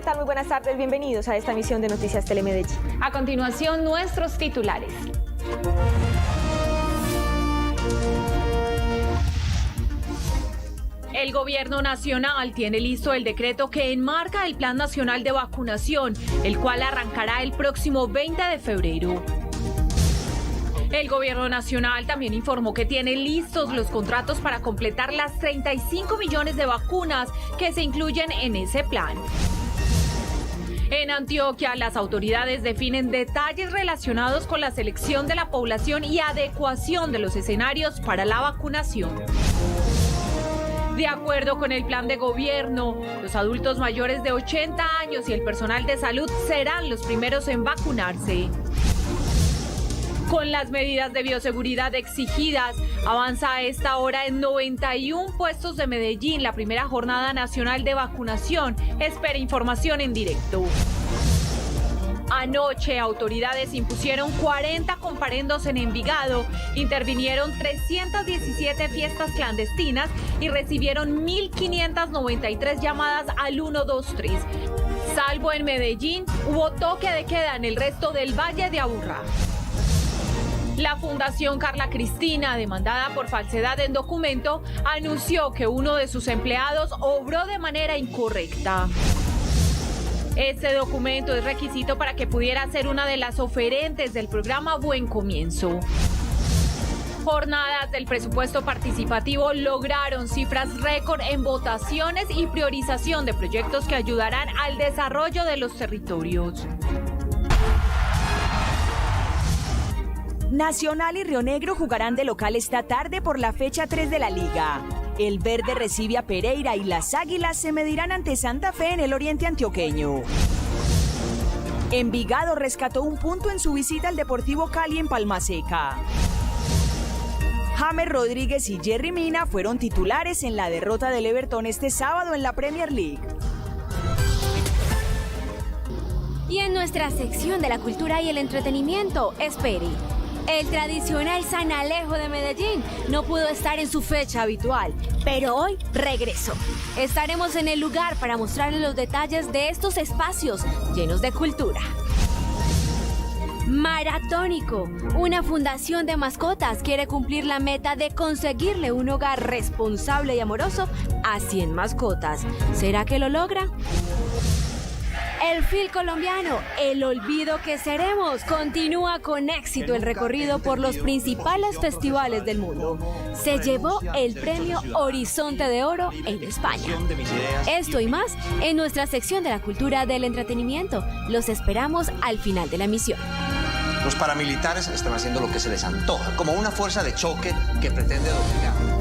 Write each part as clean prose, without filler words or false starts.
¿Qué tal? Muy buenas tardes, bienvenidos a esta emisión de Noticias Telemedellín. A continuación, nuestros titulares. El Gobierno Nacional tiene listo el decreto que enmarca el Plan Nacional de Vacunación, el cual arrancará el próximo 20 de febrero. El Gobierno Nacional también informó que tiene listos los contratos para completar las 35 millones de vacunas que se incluyen en ese plan. En Antioquia, las autoridades definen detalles relacionados con la selección de la población y adecuación de los escenarios para la vacunación. De acuerdo con el plan de gobierno, los adultos mayores de 80 años y el personal de salud serán los primeros en vacunarse. Con las medidas de bioseguridad exigidas, avanza a esta hora en 91 puestos de Medellín la primera jornada nacional de vacunación. Espera información en directo. Anoche, autoridades impusieron 40 comparendos en Envigado, intervinieron 317 fiestas clandestinas y recibieron 1.593 llamadas al 123. Salvo en Medellín, hubo toque de queda en el resto del Valle de Aburrá. La Fundación Carla Cristina, demandada por falsedad en documento, anunció que uno de sus empleados obró de manera incorrecta. Este documento es requisito para que pudiera ser una de las oferentes del programa Buen Comienzo. Jornadas del presupuesto participativo lograron cifras récord en votaciones y priorización de proyectos que ayudarán al desarrollo de los territorios. Nacional y Río Negro jugarán de local esta tarde por la fecha 3 de la Liga. El Verde recibe a Pereira y las Águilas se medirán ante Santa Fe en el oriente antioqueño. Envigado rescató un punto en su visita al Deportivo Cali en Palmaseca. James Rodríguez y Jerry Mina fueron titulares en la derrota del Everton este sábado en la Premier League. Y en nuestra sección de la cultura y el entretenimiento, espere. El tradicional San Alejo de Medellín no pudo estar en su fecha habitual, pero hoy regresó. Estaremos en el lugar para mostrarles los detalles de estos espacios llenos de cultura. Maratónico, una fundación de mascotas quiere cumplir la meta de conseguirle un hogar responsable y amoroso a 100 mascotas. ¿Será que lo logra? El FIL colombiano, el olvido que seremos, continúa con éxito el recorrido por los principales festivales del mundo. Se llevó el premio Horizonte de Oro en España. Esto y más en nuestra sección de la cultura del entretenimiento. Los esperamos al final de la emisión. Los paramilitares están haciendo lo que se les antoja, como una fuerza de choque que pretende doblegar.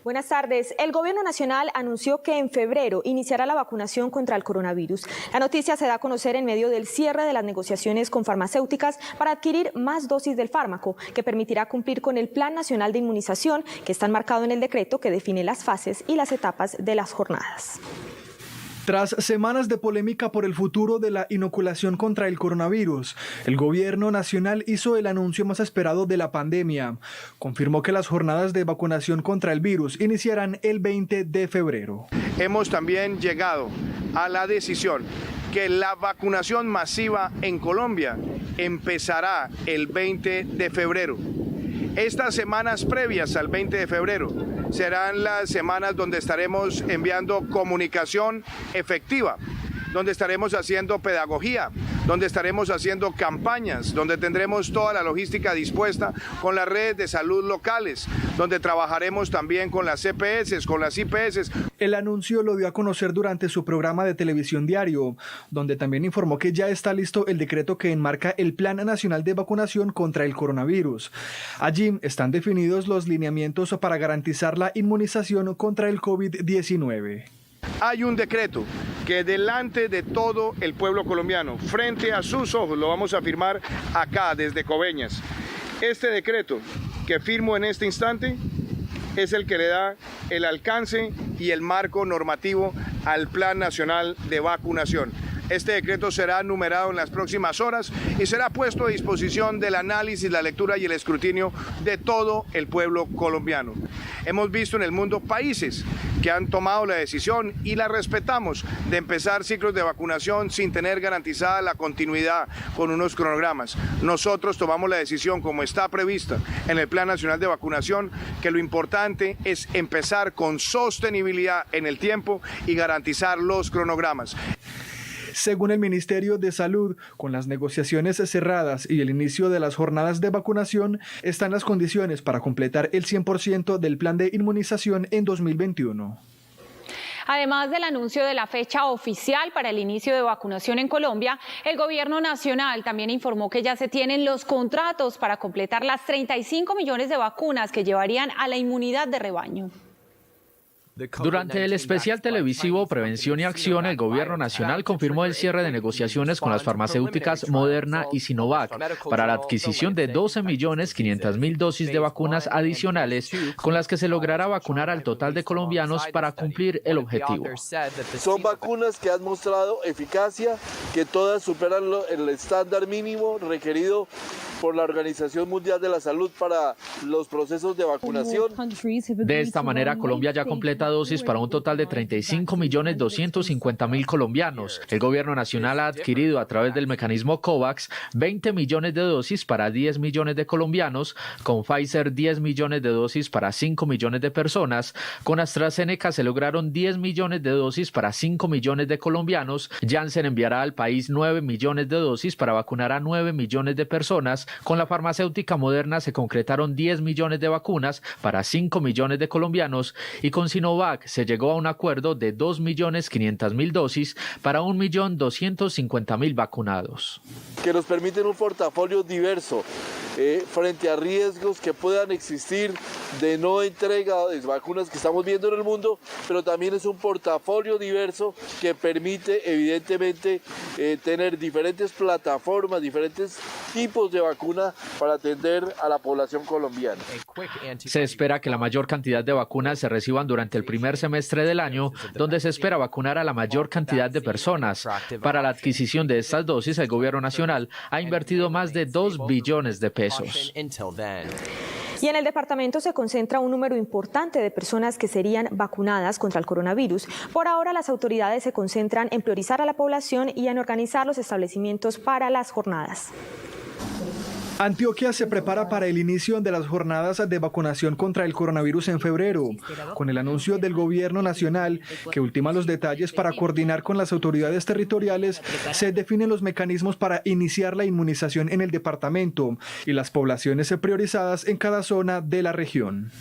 Buenas tardes. El Gobierno Nacional anunció que en febrero iniciará la vacunación contra el coronavirus. La noticia se da a conocer en medio del cierre de las negociaciones con farmacéuticas para adquirir más dosis del fármaco, que permitirá cumplir con el Plan Nacional de Inmunización que está enmarcado en el decreto que define las fases y las etapas de las jornadas. Tras semanas de polémica por el futuro de la inoculación contra el coronavirus, el Gobierno Nacional hizo el anuncio más esperado de la pandemia. Confirmó que las jornadas de vacunación contra el virus iniciarán el 20 de febrero. Hemos también llegado a la decisión que la vacunación masiva en Colombia empezará el 20 de febrero. Estas semanas previas al 20 de febrero serán las semanas donde estaremos enviando comunicación efectiva, donde estaremos haciendo pedagogía, donde estaremos haciendo campañas, donde tendremos toda la logística dispuesta con las redes de salud locales, donde trabajaremos también con las EPS, con las IPS. El anuncio lo dio a conocer durante su programa de televisión diario, donde también informó que ya está listo el decreto que enmarca el Plan Nacional de Vacunación contra el coronavirus. Allí están definidos los lineamientos para garantizar la inmunización contra el COVID-19. Hay un decreto que delante de todo el pueblo colombiano, frente a sus ojos, lo vamos a firmar acá desde Coveñas. Este decreto que firmo en este instante es el que le da el alcance y el marco normativo al Plan Nacional de Vacunación. Este decreto será numerado en las próximas horas y será puesto a disposición del análisis, la lectura y el escrutinio de todo el pueblo colombiano. Hemos visto en el mundo países que han tomado la decisión y la respetamos de empezar ciclos de vacunación sin tener garantizada la continuidad con unos cronogramas. Nosotros tomamos la decisión, como está prevista en el Plan Nacional de Vacunación, que lo importante es empezar con sostenibilidad en el tiempo y garantizar los cronogramas. Según el Ministerio de Salud, con las negociaciones cerradas y el inicio de las jornadas de vacunación, están las condiciones para completar el 100% del plan de inmunización en 2021. Además del anuncio de la fecha oficial para el inicio de vacunación en Colombia, el Gobierno Nacional también informó que ya se tienen los contratos para completar las 35 millones de vacunas que llevarían a la inmunidad de rebaño. Durante el especial televisivo Prevención y Acción, el Gobierno Nacional confirmó el cierre de negociaciones con las farmacéuticas Moderna y Sinovac para la adquisición de 12.500.000 dosis de vacunas adicionales, con las que se logrará vacunar al total de colombianos para cumplir el objetivo. Son vacunas que han mostrado eficacia, que todas superan el estándar mínimo requerido por la Organización Mundial de la Salud para los procesos de vacunación. De esta manera, Colombia ya completa dosis para un total de 35.250.000 colombianos. El Gobierno Nacional ha adquirido a través del mecanismo COVAX 20 millones de dosis para 10 millones de colombianos, con Pfizer 10 millones de dosis para 5 millones de personas, con AstraZeneca se lograron 10 millones de dosis para 5 millones de colombianos, Janssen enviará al país 9 millones de dosis para vacunar a 9 millones de personas, con la farmacéutica Moderna se concretaron 10 millones de vacunas para 5 millones de colombianos y con Sinovac se llegó a un acuerdo de 2.500.000 dosis para 1.250.000 vacunados. Que nos permiten un portafolio diverso frente a riesgos que puedan existir de no entrega de vacunas que estamos viendo en el mundo, pero también es un portafolio diverso que permite evidentemente tener diferentes plataformas, diferentes tipos de vacuna para atender a la población colombiana. Se espera que la mayor cantidad de vacunas se reciban durante el primer semestre del año, donde se espera vacunar a la mayor cantidad de personas. Para la adquisición de estas dosis, el Gobierno Nacional ha invertido más de 2 billones de pesos. Y en el departamento se concentra un número importante de personas que serían vacunadas contra el coronavirus. Por ahora, las autoridades se concentran en priorizar a la población y en organizar los establecimientos para las jornadas. Antioquia se prepara para el inicio de las jornadas de vacunación contra el coronavirus en febrero, con el anuncio del Gobierno Nacional que ultima los detalles para coordinar con las autoridades territoriales. Se definen los mecanismos para iniciar la inmunización en el departamento y las poblaciones priorizadas en cada zona de la región.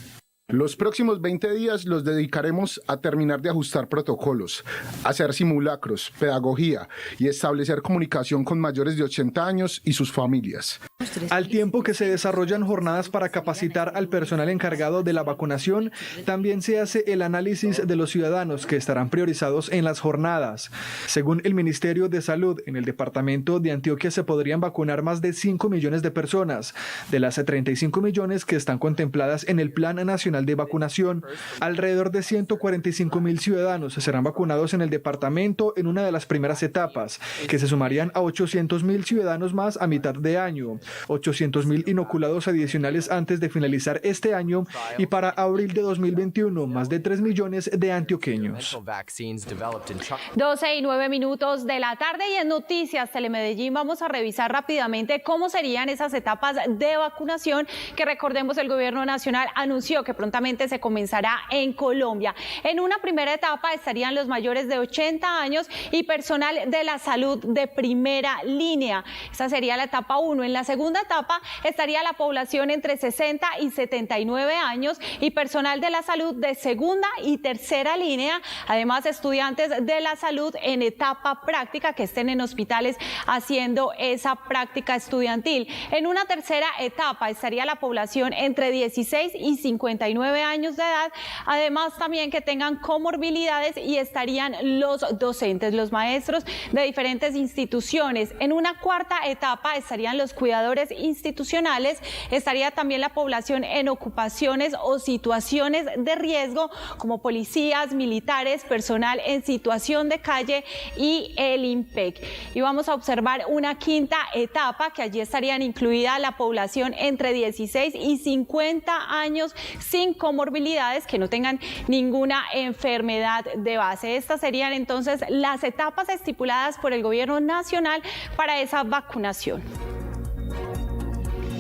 Los próximos 20 días los dedicaremos a terminar de ajustar protocolos, hacer simulacros, pedagogía y establecer comunicación con mayores de 80 años y sus familias. Al tiempo que se desarrollan jornadas para capacitar al personal encargado de la vacunación, también se hace el análisis de los ciudadanos que estarán priorizados en las jornadas. Según el Ministerio de Salud, en el departamento de Antioquia se podrían vacunar más de 5 millones de personas, de las 35 millones que están contempladas en el Plan Nacional de Vacunación. Alrededor de 145.000 ciudadanos serán vacunados en el departamento en una de las primeras etapas, que se sumarían a 800.000 ciudadanos más a mitad de año, 800.000 inoculados adicionales antes de finalizar este año y para abril de 2021 más de 3 millones de antioqueños. 12:09 de la tarde y en Noticias Telemedellín vamos a revisar rápidamente cómo serían esas etapas de vacunación que, recordemos, el Gobierno Nacional anunció que prontamente se comenzará en Colombia. En una primera etapa estarían los mayores de 80 años y personal de la salud de primera línea. Esa sería la etapa 1. En la segunda etapa estaría la población entre 60 y 79 años y personal de la salud de segunda y tercera línea, además estudiantes de la salud en etapa práctica que estén en hospitales haciendo esa práctica estudiantil. En una tercera etapa estaría la población entre 16 y 59 años de edad, además también que tengan comorbilidades, y estarían los docentes, los maestros de diferentes instituciones. En una cuarta etapa estarían los cuidadores sectores institucionales. Estaría también la población en ocupaciones o situaciones de riesgo, como policías, militares, personal en situación de calle y el IMPEC. Y vamos a observar una quinta etapa, que allí estarían incluida la población entre 16 y 50 años sin comorbilidades, que no tengan ninguna enfermedad de base. Estas serían entonces las etapas estipuladas por el Gobierno Nacional para esa vacunación.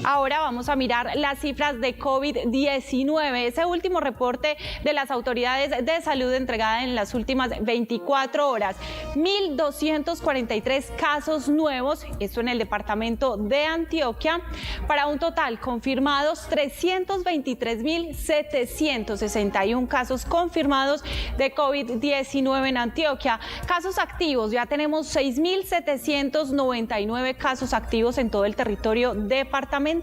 Ahora vamos a mirar las cifras de COVID-19. Ese último reporte de las autoridades de salud entregada en las últimas 24 horas. 1.243 casos nuevos, esto en el departamento de Antioquia, para un total confirmados 323.761 casos confirmados de COVID-19 en Antioquia. Casos activos, ya tenemos 6.799 casos activos en todo el territorio departamental.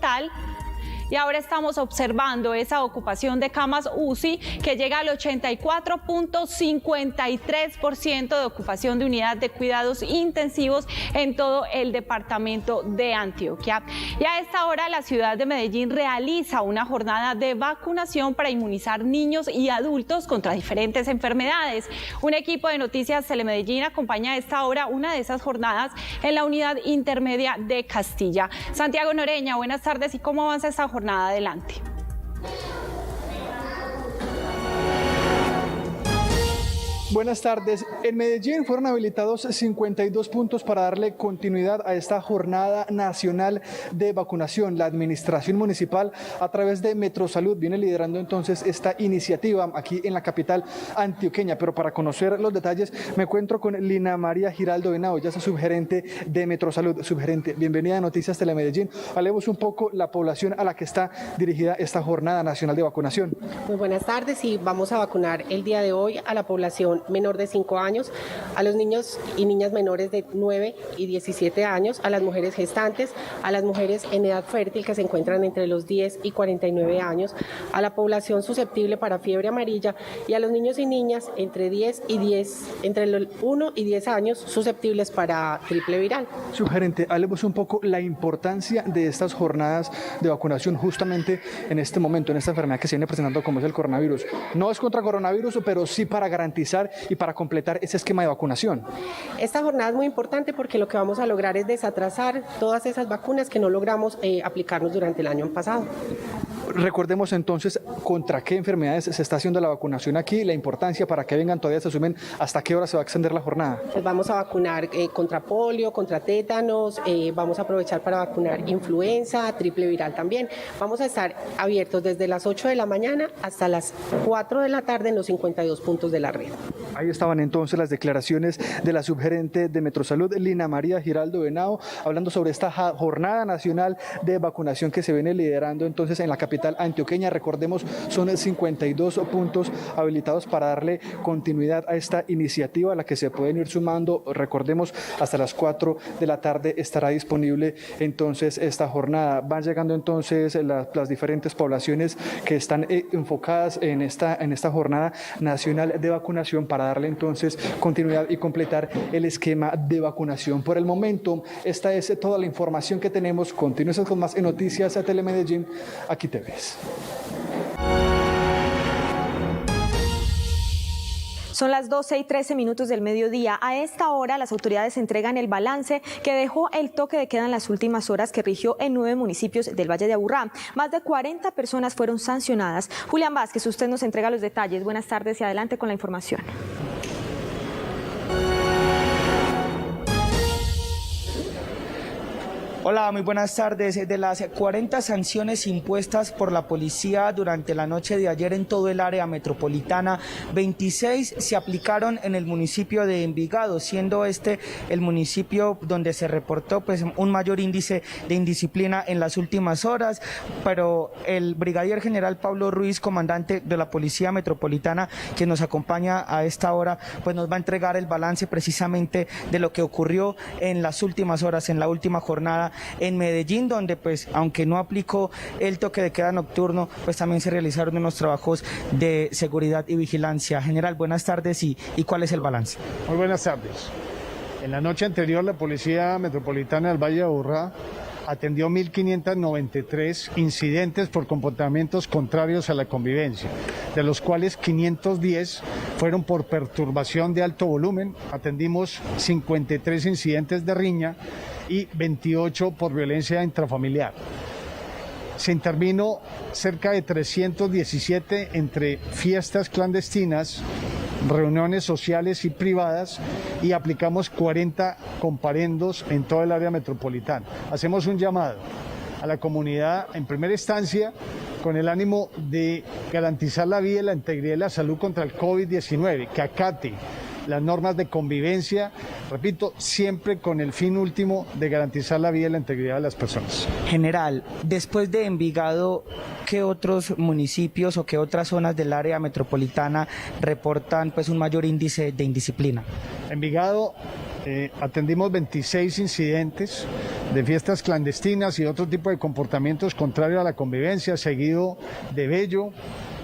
Y ahora estamos observando esa ocupación de camas UCI que llega al 84.53% de ocupación de unidad de cuidados intensivos en todo el departamento de Antioquia. Y a esta hora la ciudad de Medellín realiza una jornada de vacunación para inmunizar niños y adultos contra diferentes enfermedades. Un equipo de Noticias Telemedellín acompaña a esta hora una de esas jornadas en la unidad intermedia de Castilla. Santiago Noreña, buenas tardes. ¿Y cómo avanza esta jornada? Adelante. Buenas tardes. En Medellín fueron habilitados 52 puntos para darle continuidad a esta jornada nacional de vacunación. La administración municipal, a través de Metrosalud, viene liderando entonces esta iniciativa aquí en la capital antioqueña. Pero para conocer los detalles me encuentro con Lina María Giraldo Henao, ella es subgerente de Metrosalud. Subgerente, bienvenida a Noticias Telemedellín. Hablemos un poco la población a la que está dirigida esta jornada nacional de vacunación. Muy buenas tardes, y vamos a vacunar el día de hoy a la población menor de 5 años, a los niños y niñas menores de 9 y 17 años, a las mujeres gestantes, a las mujeres en edad fértil que se encuentran entre los 10 y 49 años, a la población susceptible para fiebre amarilla y a los niños y niñas entre los 1 y 10 años susceptibles para triple viral. Subgerente, hablemos un poco la importancia de estas jornadas de vacunación justamente en este momento, en esta enfermedad que se viene presentando como es el coronavirus. No es contra coronavirus, pero sí para garantizar y para completar ese esquema de vacunación. Esta jornada es muy importante porque lo que vamos a lograr es desatrasar todas esas vacunas que no logramos aplicarnos durante el año pasado. Recordemos entonces contra qué enfermedades se está haciendo la vacunación aquí, la importancia para que vengan, todavía se asumen hasta qué hora se va a extender la jornada. Pues vamos a vacunar contra polio, contra tétanos, vamos a aprovechar para vacunar influenza, triple viral también. Vamos a estar abiertos desde las 8 de la mañana hasta las 4 de la tarde en los 52 puntos de la red. Ahí estaban entonces las declaraciones de la subgerente de Metrosalud, Lina María Giraldo Henao, hablando sobre esta jornada nacional de vacunación que se viene liderando entonces en la capital antioqueña. Recordemos, son 52 puntos habilitados para darle continuidad a esta iniciativa a la que se pueden ir sumando. Recordemos, hasta las 4 de la tarde estará disponible entonces esta jornada. Van llegando entonces las diferentes poblaciones que están enfocadas en esta jornada nacional de vacunación para darle entonces continuidad y completar el esquema de vacunación. Por el momento, esta es toda la información que tenemos. Continúes con más en Noticias a Telemedellín. Aquí te ves. Son las 12:13 del mediodía. A esta hora las autoridades entregan el balance que dejó el toque de queda en las últimas horas que rigió en 9 municipios del Valle de Aburrá. Más de 40 personas fueron sancionadas. Julián Vázquez, usted nos entrega los detalles. Buenas tardes y adelante con la información. Hola, muy buenas tardes. De las 40 sanciones impuestas por la policía durante la noche de ayer en todo el área metropolitana, 26 se aplicaron en el municipio de Envigado, siendo este el municipio donde se reportó un mayor índice de indisciplina en las últimas horas, pero el brigadier general Pablo Ruiz, comandante de la Policía Metropolitana, que nos acompaña a esta hora, pues nos va a entregar el balance precisamente de lo que ocurrió en las últimas horas, en la última jornada en Medellín, donde pues aunque no aplicó el toque de queda nocturno, pues también se realizaron unos trabajos de seguridad y vigilancia. General, buenas tardes y ¿cuál es el balance? Muy buenas tardes. En la noche anterior la Policía Metropolitana del Valle de Aburrá atendió 1.593 incidentes por comportamientos contrarios a la convivencia, de los cuales 510 fueron por perturbación de alto volumen, atendimos 53 incidentes de riña y 28 por violencia intrafamiliar. Se intervino cerca de 317 entre fiestas clandestinas, reuniones sociales y privadas y aplicamos 40 comparendos en todo el área metropolitana. Hacemos un llamado a la comunidad en primera instancia con el ánimo de garantizar la vida y la integridad y la salud contra el COVID-19, que acate las normas de convivencia, repito, siempre con el fin último de garantizar la vida y la integridad de las personas. General, después de Envigado, ¿qué otros municipios o qué otras zonas del área metropolitana reportan un mayor índice de indisciplina? Envigado atendimos 26 incidentes de fiestas clandestinas y otro tipo de comportamientos contrarios a la convivencia, seguido de Bello,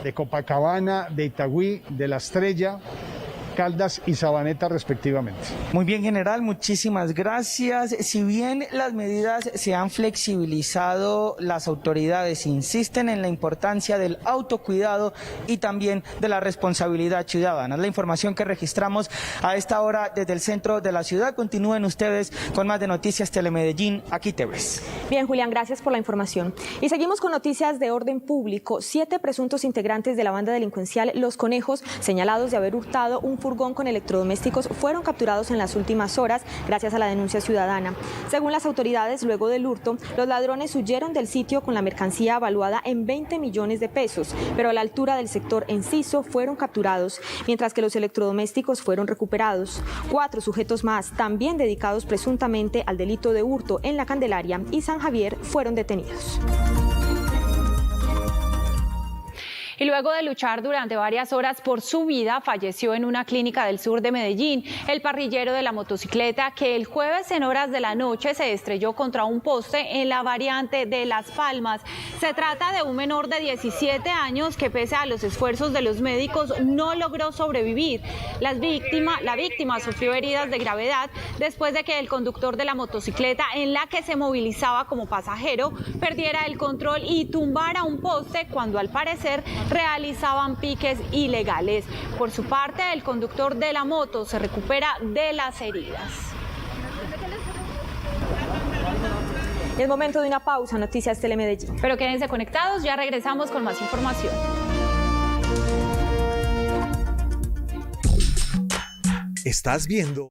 de Copacabana, de Itagüí, de La Estrella, Caldas y Sabaneta respectivamente. Muy bien, general, muchísimas gracias. Si bien las medidas se han flexibilizado, las autoridades insisten en la importancia del autocuidado y también de la responsabilidad ciudadana. La información que registramos a esta hora desde el centro de la ciudad. Continúen ustedes con más de Noticias Telemedellín. Aquí te ves. Bien, Julián, gracias por la información. Y seguimos con noticias de orden público. 7 presuntos integrantes de la banda delincuencial Los Conejos, señalados de haber hurtado un furgón con electrodomésticos, fueron capturados en las últimas horas gracias a la denuncia ciudadana. Según las autoridades, luego del hurto, los ladrones huyeron del sitio con la mercancía evaluada en 20 millones de pesos, pero a la altura del sector Enciso fueron capturados, mientras que los electrodomésticos fueron recuperados. 4 sujetos más, también dedicados presuntamente al delito de hurto en la Candelaria y San Javier, fueron detenidos. Y luego de luchar durante varias horas por su vida, falleció en una clínica del sur de Medellín el parrillero de la motocicleta que el jueves en horas de la noche se estrelló contra un poste en la variante de Las Palmas. Se trata de un menor de 17 años que, pese a los esfuerzos de los médicos, no logró sobrevivir. La víctima sufrió heridas de gravedad después de que el conductor de la motocicleta en la que se movilizaba como pasajero perdiera el control y tumbara un poste cuando al parecer realizaban piques ilegales. Por su parte, el conductor de la moto se recupera de las heridas. Es momento de una pausa, Noticias Telemedellín. Pero quédense conectados, ya regresamos con más información. Estás viendo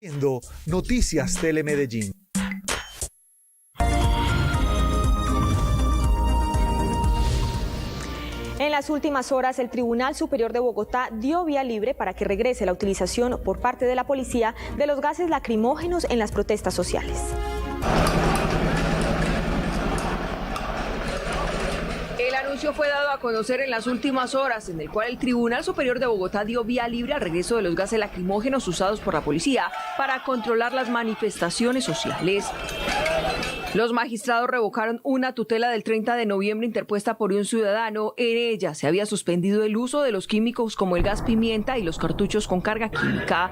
Viendo Noticias Telemedellín. En las últimas horas, el Tribunal Superior de Bogotá dio vía libre para que regrese la utilización por parte de la policía de los gases lacrimógenos en las protestas sociales. El anuncio fue dado a conocer en las últimas horas, en el cual el Tribunal Superior de Bogotá dio vía libre al regreso de los gases lacrimógenos usados por la policía para controlar las manifestaciones sociales. Los magistrados revocaron una tutela del 30 de noviembre interpuesta por un ciudadano. En ella se había suspendido el uso de los químicos como el gas pimienta y los cartuchos con carga química.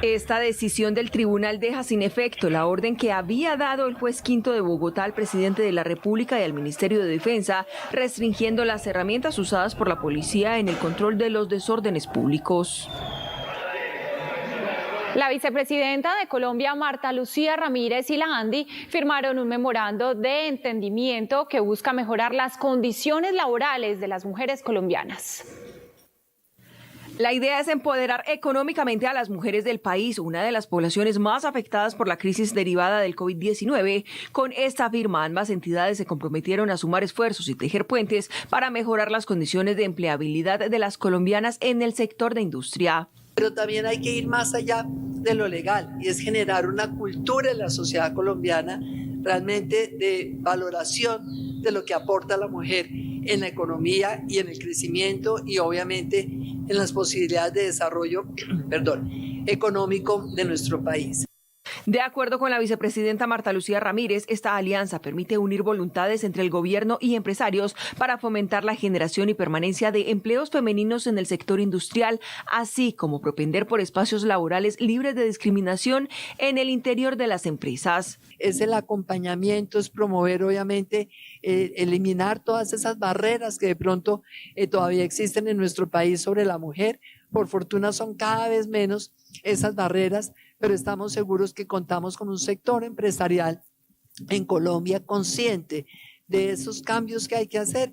Esta decisión del tribunal deja sin efecto la orden que había dado el juez quinto de Bogotá al presidente de la República y al Ministerio de Defensa, restringiendo las herramientas usadas por la policía en el control de los desórdenes públicos. La vicepresidenta de Colombia, Marta Lucía Ramírez, y la ANDI firmaron un memorando de entendimiento que busca mejorar las condiciones laborales de las mujeres colombianas. La idea es empoderar económicamente a las mujeres del país, una de las poblaciones más afectadas por la crisis derivada del COVID-19. Con esta firma, ambas entidades se comprometieron a sumar esfuerzos y tejer puentes para mejorar las condiciones de empleabilidad de las colombianas en el sector de industria. Pero también hay que ir más allá de lo legal y es generar una cultura en la sociedad colombiana realmente de valoración de lo que aporta la mujer en la economía y en el crecimiento y obviamente en las posibilidades de desarrollo económico de nuestro país. De acuerdo con la vicepresidenta Marta Lucía Ramírez, esta alianza permite unir voluntades entre el gobierno y empresarios para fomentar la generación y permanencia de empleos femeninos en el sector industrial, así como propender por espacios laborales libres de discriminación en el interior de las empresas. Es el acompañamiento, es promover obviamente, eliminar todas esas barreras que de pronto todavía existen en nuestro país sobre la mujer. Por fortuna son cada vez menos esas barreras, pero estamos seguros que contamos con un sector empresarial en Colombia consciente de esos cambios que hay que hacer.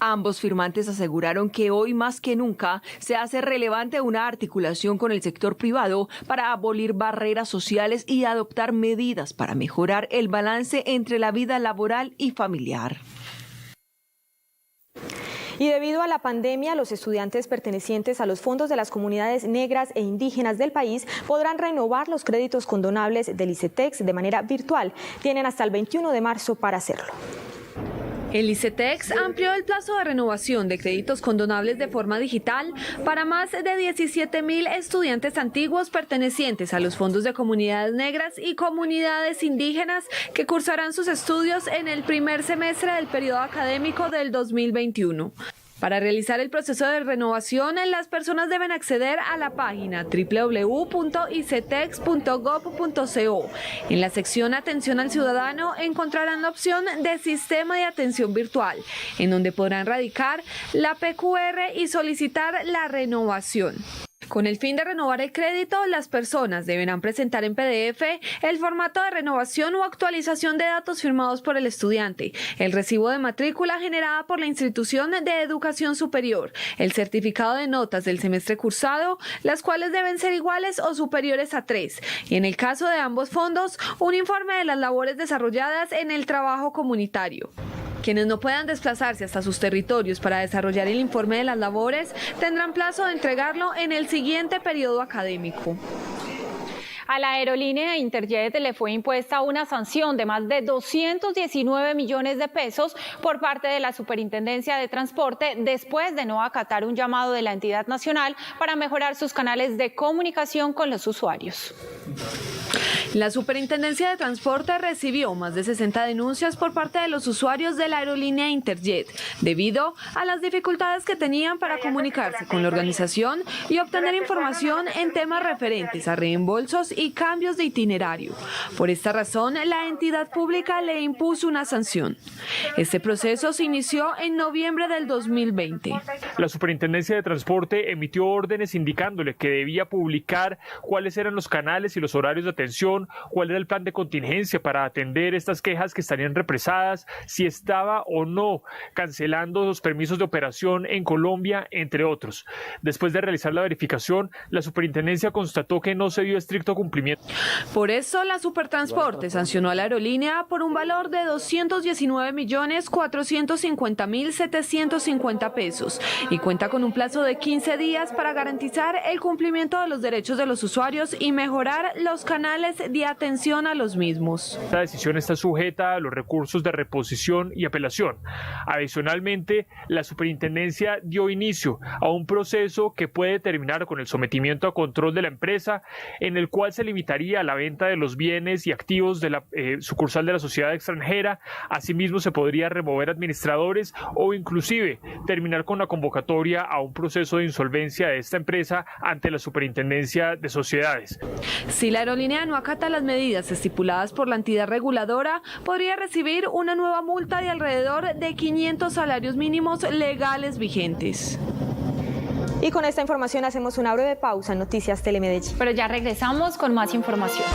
Ambos firmantes aseguraron que hoy más que nunca se hace relevante una articulación con el sector privado para abolir barreras sociales y adoptar medidas para mejorar el balance entre la vida laboral y familiar. Y debido a la pandemia, los estudiantes pertenecientes a los fondos de las comunidades negras e indígenas del país podrán renovar los créditos condonables del ICETEX de manera virtual. Tienen hasta el 21 de marzo para hacerlo. El ICETEX amplió el plazo de renovación de créditos condonables de forma digital para más de 17.000 estudiantes antiguos pertenecientes a los fondos de comunidades negras y comunidades indígenas que cursarán sus estudios en el primer semestre del periodo académico del 2021. Para realizar el proceso de renovación, las personas deben acceder a la página www.icetex.gov.co. En la sección Atención al Ciudadano encontrarán la opción de Sistema de Atención Virtual, en donde podrán radicar la PQR y solicitar la renovación. Con el fin de renovar el crédito, las personas deberán presentar en PDF el formato de renovación o actualización de datos firmados por el estudiante, el recibo de matrícula generada por la institución de educación superior, el certificado de notas del semestre cursado, las cuales deben ser iguales o superiores a 3, y en el caso de ambos fondos, un informe de las labores desarrolladas en el trabajo comunitario. Quienes no puedan desplazarse hasta sus territorios para desarrollar el informe de las labores tendrán plazo de entregarlo en el siguiente periodo académico. A la aerolínea Interjet le fue impuesta una sanción de más de 219 millones de pesos por parte de la Superintendencia de Transporte después de no acatar un llamado de la entidad nacional para mejorar sus canales de comunicación con los usuarios. La Superintendencia de Transporte recibió más de 60 denuncias por parte de los usuarios de la aerolínea Interjet, debido a las dificultades que tenían para comunicarse con la organización y obtener información en temas referentes a reembolsos y cambios de itinerario. Por esta razón, la entidad pública le impuso una sanción. Este proceso se inició en noviembre del 2020. La Superintendencia de Transporte emitió órdenes indicándole que debía publicar cuáles eran los canales y los horarios de atención, cuál era el plan de contingencia para atender estas quejas que estarían represadas, si estaba o no cancelando los permisos de operación en Colombia, entre otros. Después de realizar la verificación, la superintendencia constató que no se dio estricto cumplimiento. Por eso, la Supertransporte sancionó a la aerolínea por un valor de 219.450.750 pesos y cuenta con un plazo de 15 días para garantizar el cumplimiento de los derechos de los usuarios y mejorar los canales de atención a los mismos. Esta decisión está sujeta a los recursos de reposición y apelación. Adicionalmente, la superintendencia dio inicio a un proceso que puede terminar con el sometimiento a control de la empresa, en el cual se limitaría la venta de los bienes y activos de la sucursal de la sociedad extranjera. Asimismo, se podría remover administradores o inclusive terminar con la convocatoria a un proceso de insolvencia de esta empresa ante la Superintendencia de Sociedades. Si la aerolínea no acata las medidas estipuladas por la entidad reguladora, podría recibir una nueva multa de alrededor de 500 salarios mínimos legales vigentes. Y con esta información hacemos una breve pausa en Noticias Telemedellín. Pero ya regresamos con más información.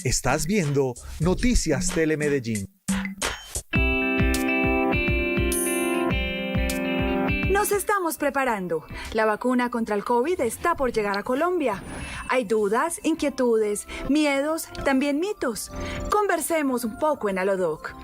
Estás viendo Noticias Telemedellín. Nos estamos preparando. La vacuna contra el COVID está por llegar a Colombia. Hay dudas, inquietudes, miedos, también mitos. Conversemos un poco en Alodoc.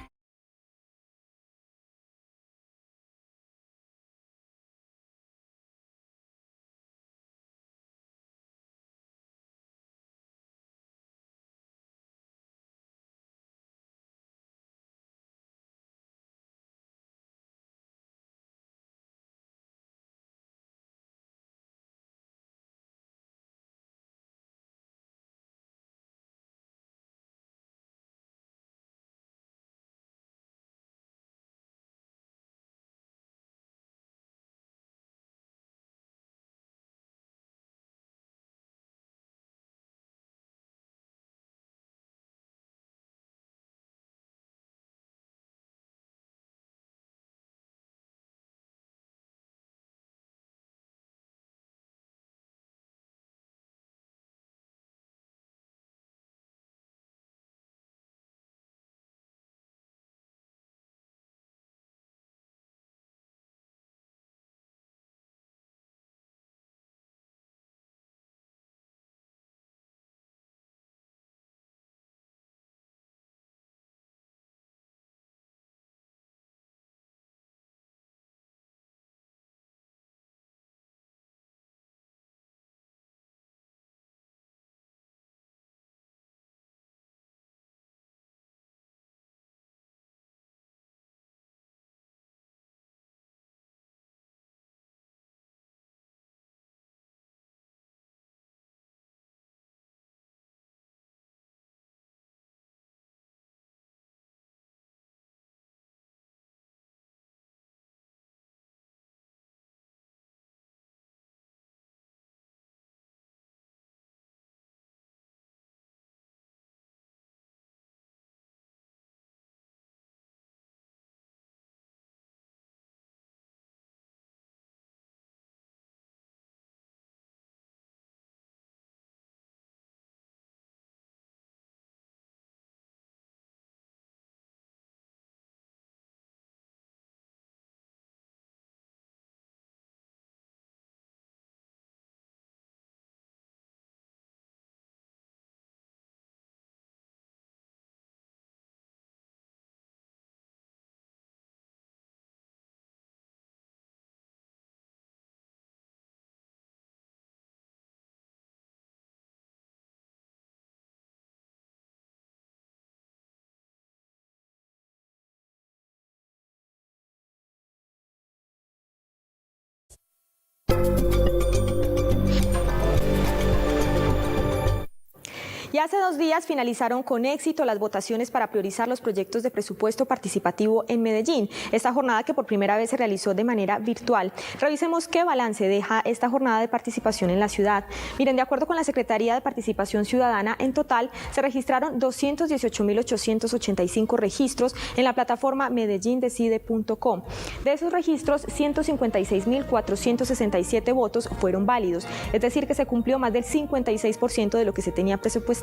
Y hace 2 días finalizaron con éxito las votaciones para priorizar los proyectos de presupuesto participativo en Medellín. Esta jornada que por primera vez se realizó de manera virtual. Revisemos qué balance deja esta jornada de participación en la ciudad. Miren, de acuerdo con la Secretaría de Participación Ciudadana, en total se registraron 218.885 registros en la plataforma medellindecide.com. De esos registros, 156.467 votos fueron válidos, es decir, que se cumplió más del 56% de lo que se tenía presupuestado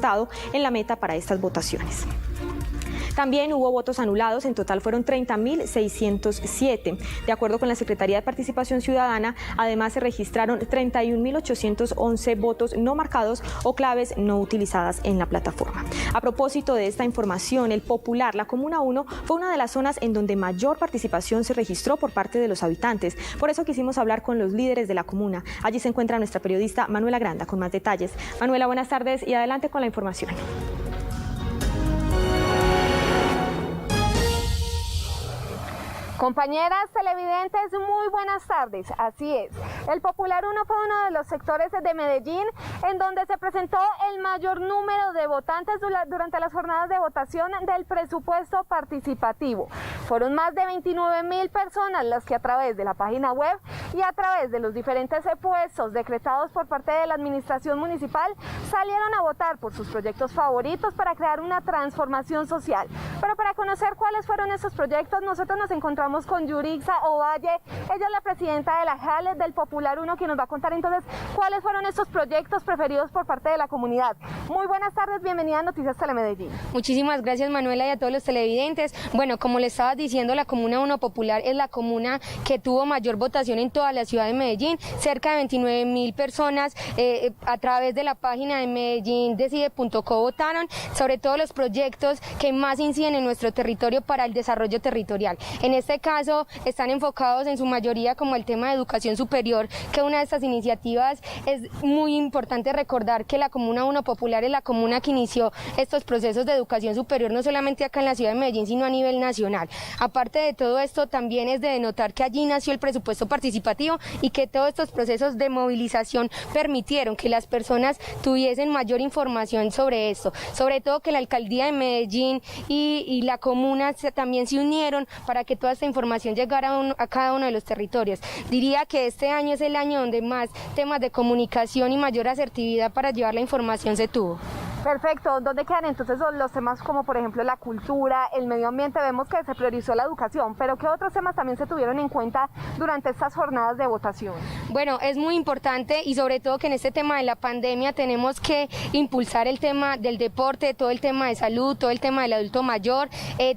en la meta para estas votaciones. También hubo votos anulados, en total fueron 30.607. De acuerdo con la Secretaría de Participación Ciudadana, además se registraron 31.811 votos no marcados o claves no utilizadas en la plataforma. A propósito de esta información, el Popular, la Comuna 1, fue una de las zonas en donde mayor participación se registró por parte de los habitantes. Por eso quisimos hablar con los líderes de la comuna. Allí se encuentra nuestra periodista Manuela Granda con más detalles. Manuela, buenas tardes y adelante con la información. Compañeras televidentes, muy buenas tardes. Así es, el Popular 1 fue uno de los sectores de Medellín en donde se presentó el mayor número de votantes durante las jornadas de votación del presupuesto participativo. Fueron más de 29.000 personas las que a través de la página web y a través de los diferentes puestos decretados por parte de la administración municipal salieron a votar por sus proyectos favoritos para crear una transformación social. Pero para conocer cuáles fueron esos proyectos, nosotros nos encontramos con Yurixa Ovalle. Ella es la presidenta de la JAL del Popular 1, quien nos va a contar entonces cuáles fueron estos proyectos preferidos por parte de la comunidad. Muy buenas tardes, bienvenida a Noticias Telemedellín. Muchísimas gracias, Manuela, y a todos los televidentes. Bueno, como le estaba diciendo, la Comuna 1 Popular es la comuna que tuvo mayor votación en toda la ciudad de Medellín. Cerca de 29.000 personas a través de la página de medellindecide.co votaron sobre todos los proyectos que más inciden en nuestro territorio para el desarrollo territorial. En este caso están enfocados en su mayoría como el tema de educación superior, que una de estas iniciativas es muy importante recordar que la Comuna 1 Popular es la comuna que inició estos procesos de educación superior no solamente acá en la ciudad de Medellín, sino a nivel nacional. Aparte de todo esto, también es de denotar que allí nació el presupuesto participativo y que todos estos procesos de movilización permitieron que las personas tuviesen mayor información sobre esto, sobre todo que la alcaldía de Medellín y la comuna también se unieron para que toda esta información llegara a cada uno de los territorios. Diría que este año es el año donde más temas de comunicación y mayor asertividad para llevar la información se tuvo. Perfecto, ¿dónde quedan entonces los temas como por ejemplo la cultura, el medio ambiente? Vemos que se priorizó la educación, pero ¿qué otros temas también se tuvieron en cuenta durante estas jornadas de votación? Bueno, es muy importante y sobre todo que en este tema de la pandemia tenemos que impulsar el tema del deporte, todo el tema de salud, todo el tema del adulto mayor,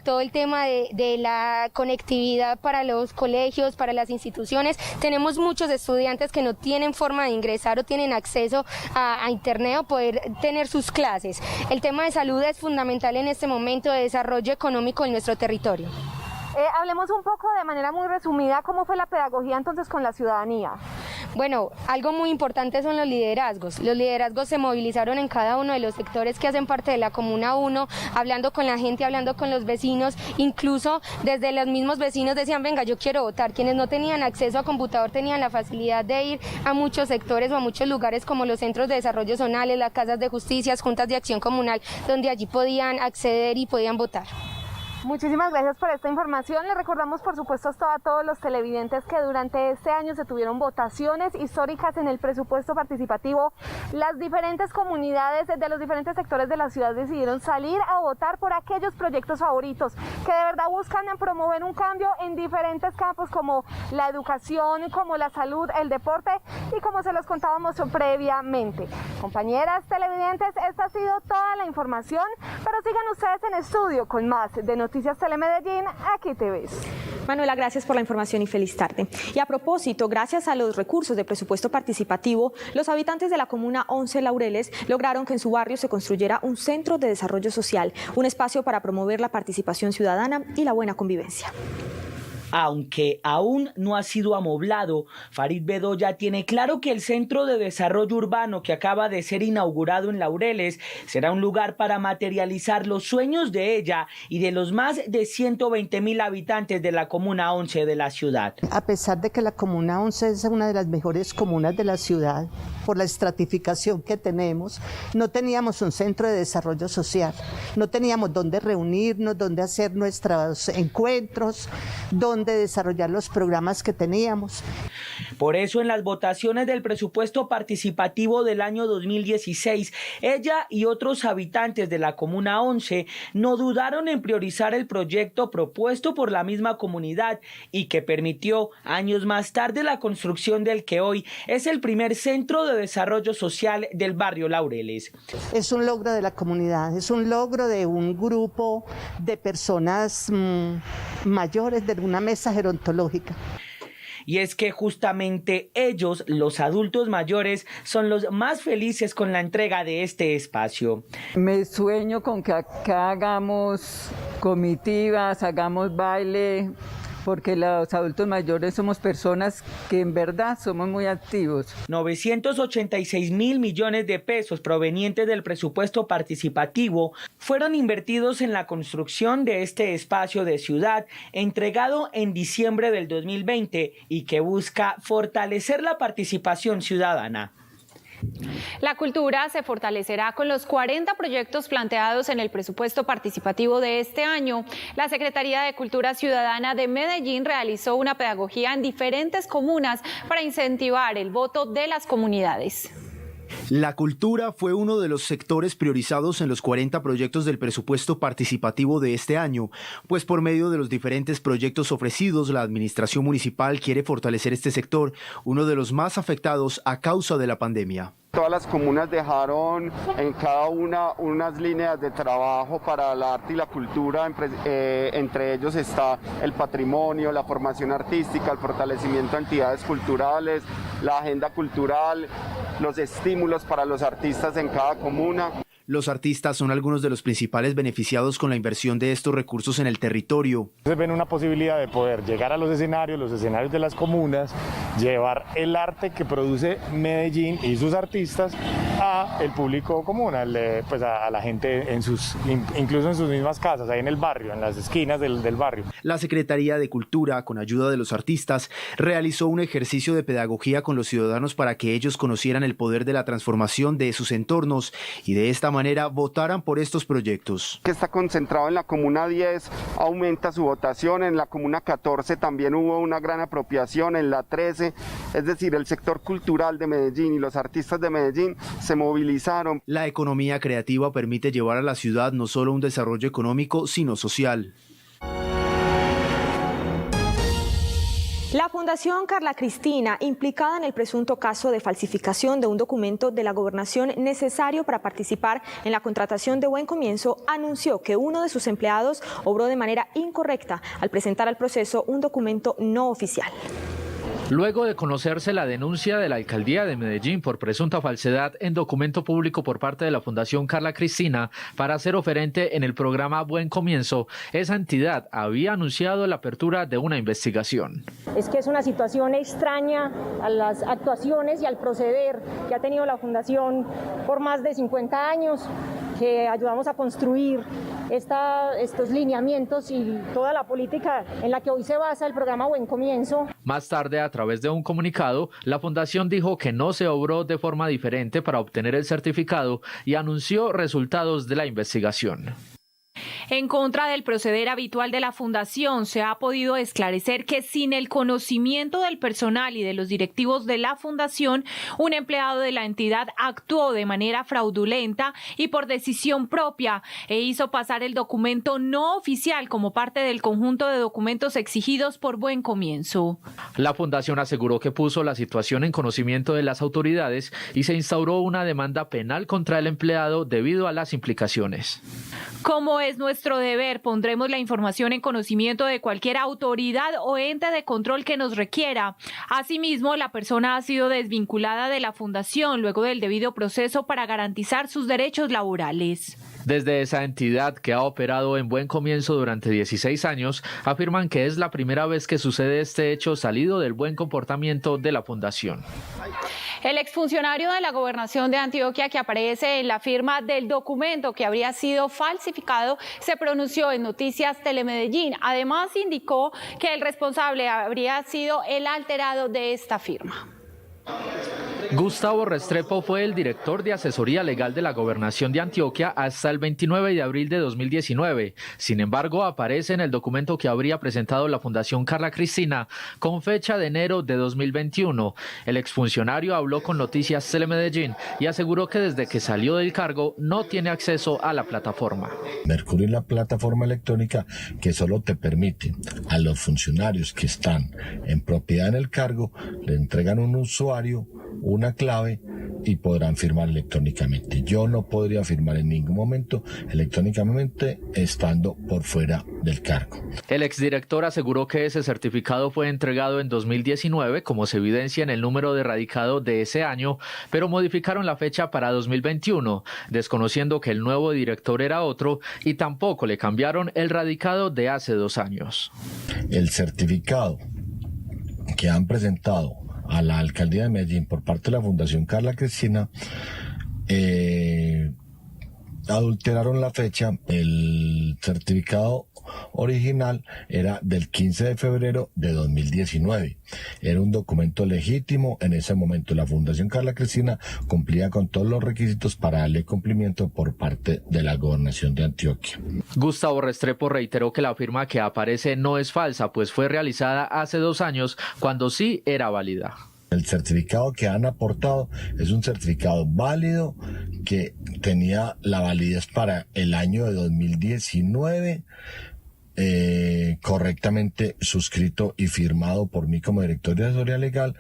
todo el tema de la conectividad para los colegios, para las instituciones. Tenemos muchos estudiantes que no tienen forma de ingresar o tienen acceso a internet o poder tener sus clases. El tema de salud es fundamental en este momento de desarrollo económico en nuestro territorio. Hablemos un poco de manera muy resumida cómo fue la pedagogía entonces con la ciudadanía. Bueno, algo muy importante son los liderazgos. Los liderazgos se movilizaron en cada uno de los sectores que hacen parte de la Comuna 1, hablando con la gente, hablando con los vecinos, incluso desde los mismos vecinos decían, venga, yo quiero votar. Quienes no tenían acceso a computador tenían la facilidad de ir a muchos sectores o a muchos lugares como los centros de desarrollo zonales, las casas de justicia, juntas de acción comunal, donde allí podían acceder y podían votar. Muchísimas gracias por esta información. Les recordamos, por supuesto, a todos los televidentes que durante este año se tuvieron votaciones históricas en el presupuesto participativo. Las diferentes comunidades de los diferentes sectores de la ciudad decidieron salir a votar por aquellos proyectos favoritos que de verdad buscan promover un cambio en diferentes campos como la educación, como la salud, el deporte y como se los contábamos previamente. Compañeras televidentes, esta ha sido toda la información, pero sigan ustedes en estudio con más de Noticias Telemedellín, aquí te ves. Manuela, gracias por la información y feliz tarde. Y a propósito, gracias a los recursos de presupuesto participativo, los habitantes de la Comuna 11 Laureles lograron que en su barrio se construyera un centro de desarrollo social, un espacio para promover la participación ciudadana y la buena convivencia. Aunque aún no ha sido amoblado, Farid Bedoya tiene claro que el Centro de Desarrollo Urbano que acaba de ser inaugurado en Laureles será un lugar para materializar los sueños de ella y de los más de 120.000 habitantes de la Comuna 11 de la ciudad. A pesar de que la Comuna 11 es una de las mejores comunas de la ciudad, por la estratificación que tenemos, no teníamos un centro de desarrollo social, no teníamos dónde reunirnos, dónde hacer nuestros encuentros, dónde desarrollar los programas que teníamos. Por eso en las votaciones del presupuesto participativo del año 2016, ella y otros habitantes de la Comuna 11 no dudaron en priorizar el proyecto propuesto por la misma comunidad y que permitió años más tarde la construcción del que hoy es el primer centro de desarrollo social del barrio Laureles. Es un logro de la comunidad, es un logro de un grupo de personas mayores, de una mesa gerontológica. Y es que justamente ellos, los adultos mayores, son los más felices con la entrega de este espacio. Me sueño con que acá hagamos comitivas, hagamos baile, porque los adultos mayores somos personas que en verdad somos muy activos. 986.000 millones de pesos provenientes del presupuesto participativo fueron invertidos en la construcción de este espacio de ciudad entregado en diciembre del 2020 y que busca fortalecer la participación ciudadana. La cultura se fortalecerá con los 40 proyectos planteados en el presupuesto participativo de este año. La Secretaría de Cultura Ciudadana de Medellín realizó una pedagogía en diferentes comunas para incentivar el voto de las comunidades. La cultura fue uno de los sectores priorizados en los 40 proyectos del presupuesto participativo de este año, pues por medio de los diferentes proyectos ofrecidos, la administración municipal quiere fortalecer este sector, uno de los más afectados a causa de la pandemia. Todas las comunas dejaron en cada una unas líneas de trabajo para el arte y la cultura, entre ellos está el patrimonio, la formación artística, el fortalecimiento de entidades culturales, la agenda cultural, los estímulos para los artistas en cada comuna. Los artistas son algunos de los principales beneficiados con la inversión de estos recursos en el territorio. Ven una posibilidad de poder llegar a los escenarios de las comunas, llevar el arte que produce Medellín y sus artistas a el público común, a la gente incluso en sus mismas casas, ahí en el barrio, en las esquinas del barrio. La Secretaría de Cultura, con ayuda de los artistas, realizó un ejercicio de pedagogía con los ciudadanos para que ellos conocieran el poder de la transformación de sus entornos y de esta manera votaran por estos proyectos. Que está concentrado en la Comuna 10, aumenta su votación, en la Comuna 14 también hubo una gran apropiación, en la 13, es decir, el sector cultural de Medellín y los artistas de Medellín se movilizaron. La economía creativa permite llevar a la ciudad no solo un desarrollo económico, sino social. La Fundación Carla Cristina, implicada en el presunto caso de falsificación de un documento de la gobernación necesario para participar en la contratación de Buen Comienzo, anunció que uno de sus empleados obró de manera incorrecta al presentar al proceso un documento no oficial. Luego de conocerse la denuncia de la Alcaldía de Medellín por presunta falsedad en documento público por parte de la Fundación Carla Cristina para ser oferente en el programa Buen Comienzo, esa entidad había anunciado la apertura de una investigación. Es que es una situación extraña a las actuaciones y al proceder que ha tenido la Fundación por más de 50 años, que ayudamos a construir estos lineamientos y toda la política en la que hoy se basa el programa Buen Comienzo. Más tarde, a través de un comunicado, la Fundación dijo que no se obró de forma diferente para obtener el certificado y anunció resultados de la investigación. En contra del proceder habitual de la Fundación, se ha podido esclarecer que sin el conocimiento del personal y de los directivos de la Fundación, un empleado de la entidad actuó de manera fraudulenta y por decisión propia e hizo pasar el documento no oficial como parte del conjunto de documentos exigidos por Buen Comienzo. La Fundación aseguró que puso la situación en conocimiento de las autoridades y se instauró una demanda penal contra el empleado debido a las implicaciones. Como es nuestro deber, pondremos la información en conocimiento de cualquier autoridad o ente de control que nos requiera. Asimismo, la persona ha sido desvinculada de la Fundación luego del debido proceso para garantizar sus derechos laborales. Desde esa entidad, que ha operado en Buen Comienzo durante 16 años, afirman que es la primera vez que sucede este hecho salido del buen comportamiento de la fundación. El exfuncionario de la Gobernación de Antioquia, que aparece en la firma del documento que habría sido falsificado, se pronunció en Noticias Telemedellín. Además, indicó que el responsable habría sido el alterado de esta firma. Gustavo Restrepo fue el director de asesoría legal de la Gobernación de Antioquia hasta el 29 de abril de 2019. Sin embargo, aparece en el documento que habría presentado la Fundación Carla Cristina con fecha de enero de 2021. El exfuncionario habló con Noticias Telemedellín y aseguró que desde que salió del cargo no tiene acceso a la plataforma. Mercurio es la plataforma electrónica que solo te permite a los funcionarios que están en propiedad en el cargo, le entregan un usuario, una clave y podrán firmar electrónicamente. Yo no podría firmar en ningún momento electrónicamente estando por fuera del cargo. El exdirector aseguró que ese certificado fue entregado en 2019, como se evidencia en el número de radicado de ese año, pero modificaron la fecha para 2021, desconociendo que el nuevo director era otro y tampoco le cambiaron el radicado de hace 2 años. El certificado que han presentado a la alcaldía de Medellín por parte de la Fundación Carla Cristina, adulteraron la fecha. El certificado original era del 15 de febrero de 2019. Era un documento legítimo. En ese momento la Fundación Carla Cristina cumplía con todos los requisitos para darle cumplimiento por parte de la Gobernación de Antioquia. Gustavo Restrepo reiteró que la firma que aparece no es falsa, pues fue realizada hace 2 años, cuando sí era válida. El certificado que han aportado es un certificado válido que tenía la validez para el año de 2019, correctamente suscrito y firmado por mí como director de asesoría legal.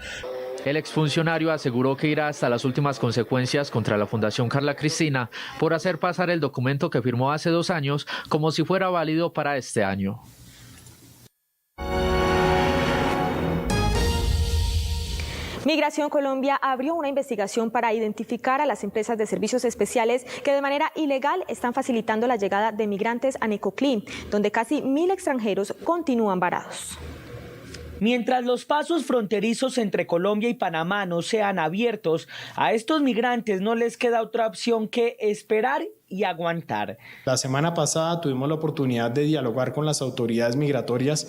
El exfuncionario aseguró que irá hasta las últimas consecuencias contra la Fundación Carla Cristina por hacer pasar el documento que firmó hace 2 años como si fuera válido para este año. Migración Colombia abrió una investigación para identificar a las empresas de servicios especiales que de manera ilegal están facilitando la llegada de migrantes a Necoclí, donde casi 1.000 extranjeros continúan varados. Mientras los pasos fronterizos entre Colombia y Panamá no sean abiertos, a estos migrantes no les queda otra opción que esperar y aguantar. La semana pasada tuvimos la oportunidad de dialogar con las autoridades migratorias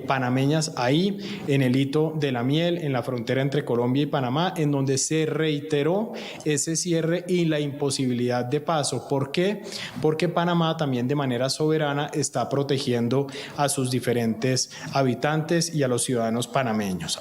panameñas ahí en el hito de la miel, en la frontera entre Colombia y Panamá, en donde se reiteró ese cierre y la imposibilidad de paso. ¿Por qué? Porque Panamá también de manera soberana está protegiendo a sus diferentes habitantes y a los ciudadanos panameños.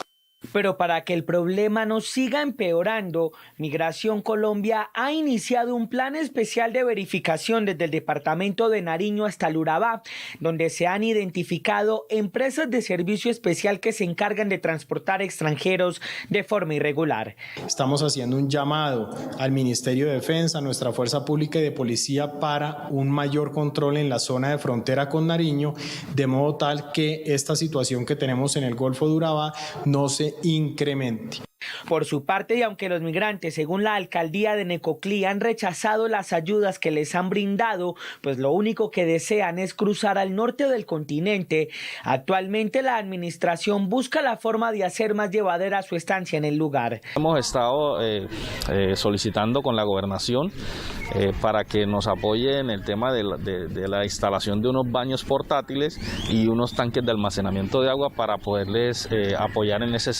Pero para que el problema no siga empeorando, Migración Colombia ha iniciado un plan especial de verificación desde el departamento de Nariño hasta el Urabá, donde se han identificado empresas de servicio especial que se encargan de transportar extranjeros de forma irregular. Estamos haciendo un llamado al Ministerio de Defensa, a nuestra Fuerza Pública y de Policía para un mayor control en la zona de frontera con Nariño, de modo tal que esta situación que tenemos en el Golfo de Urabá no se incremente. Por su parte, y aunque los migrantes, según la alcaldía de Necoclí, han rechazado las ayudas que les han brindado, pues lo único que desean es cruzar al norte del continente, actualmente la administración busca la forma de hacer más llevadera su estancia en el lugar. Hemos estado solicitando con la gobernación para que nos apoye en el tema de la instalación de unos baños portátiles y unos tanques de almacenamiento de agua para poderles apoyar en ese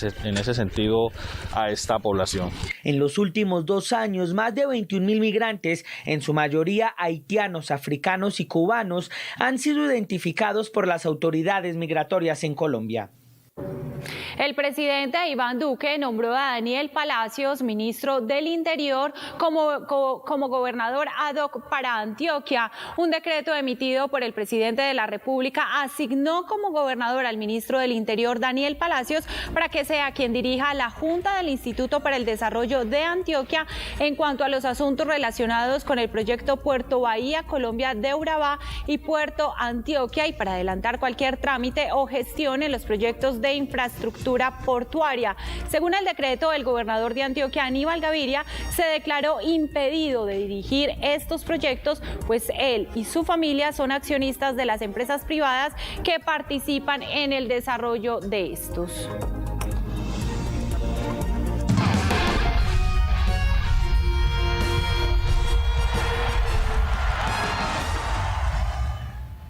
sentido a esta población. En los últimos 2 años, más de 21.000 migrantes, en su mayoría haitianos, africanos y cubanos, han sido identificados por las autoridades migratorias en Colombia. El presidente Iván Duque nombró a Daniel Palacios, ministro del Interior, como gobernador ad hoc para Antioquia. Un decreto emitido por el presidente de la República asignó como gobernador al ministro del Interior, Daniel Palacios, para que sea quien dirija la Junta del Instituto para el Desarrollo de Antioquia en cuanto a los asuntos relacionados con el proyecto Puerto Bahía Colombia de Urabá y Puerto Antioquia, y para adelantar cualquier trámite o gestión en los proyectos de infraestructura infraestructura portuaria. Según el decreto, el gobernador de Antioquia, Aníbal Gaviria, se declaró impedido de dirigir estos proyectos, pues él y su familia son accionistas de las empresas privadas que participan en el desarrollo de estos.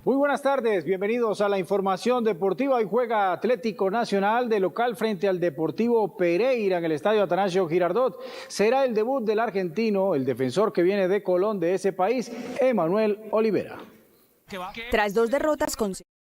Muy buenas tardes, bienvenidos a la información deportiva. Hoy juega Atlético Nacional de local frente al Deportivo Pereira en el estadio Atanasio Girardot. Será el debut del argentino, el defensor que viene de Colón de ese país, Emanuel Olivera. Tras 2 derrotas consecutivas.